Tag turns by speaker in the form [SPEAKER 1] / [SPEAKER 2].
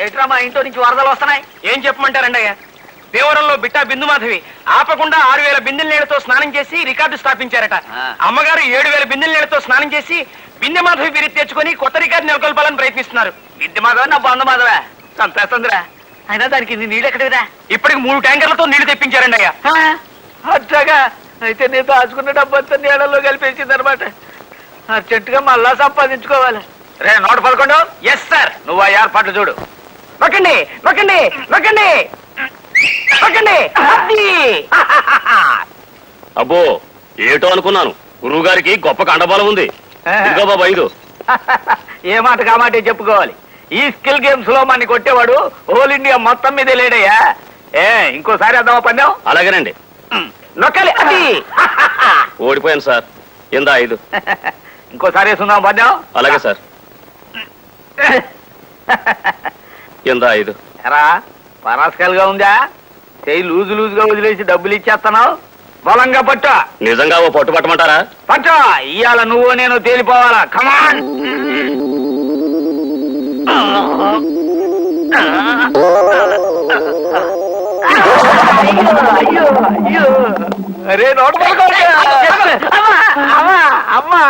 [SPEAKER 1] ఏట్రా మా ఇంట్లో నుంచి వరదలు వస్తున్నాయి?
[SPEAKER 2] ఏం చెప్పమంటారండి అయ్యా, దేవరంలో బిట్టా బిందు మాధవి ఆపకుండా 6000 బిందెల నీళ్లతో స్నానం చేసి రికార్డు స్థాపించారట. అమ్మగారు 7000 బిందెల నీళ్లతో స్నానం చేసి బిందె మాధవి బిరి తెచ్చుకొని కొత్త రికార్డు నెలకొల్పాలని ప్రయత్నిస్తున్నారు.
[SPEAKER 1] బిందె మాధవ నా బంధు మాధవా చంపేస్తుందిరా. అయినా దానికి నీళ్ళు ఎక్కడేరా?
[SPEAKER 2] ఇప్పటికి 3 ట్యాంకర్లతో నీళ్లు తెప్పించారండి అయ్యా.
[SPEAKER 1] అట్లాగా అయితే నేను దాచుకున్న డబ్బంతా నీళ్ళల్లో కలిపేసింది అనమాట. అర్జెంటుగా మళ్ళా సంపాదించుకోవాలి. రే 111.
[SPEAKER 2] Yes sir.
[SPEAKER 1] నువ్వు ఆ ఏర్పాట్లు చూడు.
[SPEAKER 2] నొక్కండి నొక్కండి నొక్కండి నొక్కండి.
[SPEAKER 3] అబ్బో ఏటో అనుకున్నాను, గురువు గారికి గొప్ప కండబలం ఉంది. ఇదిగో బాబా 5.
[SPEAKER 1] ఏ మాట కామాటే చెప్పుకోవాలి. ఈ స్కిల్ గేమ్స్ లో మన కొట్టేవాడు హోల్ ఇండియా మొత్తం మీదే లేడయ్యా. ఇంకోసారి అద్దామా పందెం?
[SPEAKER 3] అలాగేనండి.
[SPEAKER 1] నొక్కాలి. అది
[SPEAKER 3] ఓడిపోయాను సార్. ఇందా 5.
[SPEAKER 1] ఇంకోసారి వేసుకుందాం పందెం?
[SPEAKER 3] అలాగే సార్. ఇందా 5.
[SPEAKER 1] ఎరా పరాస్కల్గా ఉందా? చేయి లూజుగా వదిలేసి డబ్బులు ఇచ్చేస్తున్నావు. బలంగా పట్టు.
[SPEAKER 3] నిజంగా ఓ పట్టు పట్టమంటారా?
[SPEAKER 1] పట్టు. ఇవాళ నువ్వు నేను తేలిపోవాలా. కమాన్. అరే నోట్ అమ్మా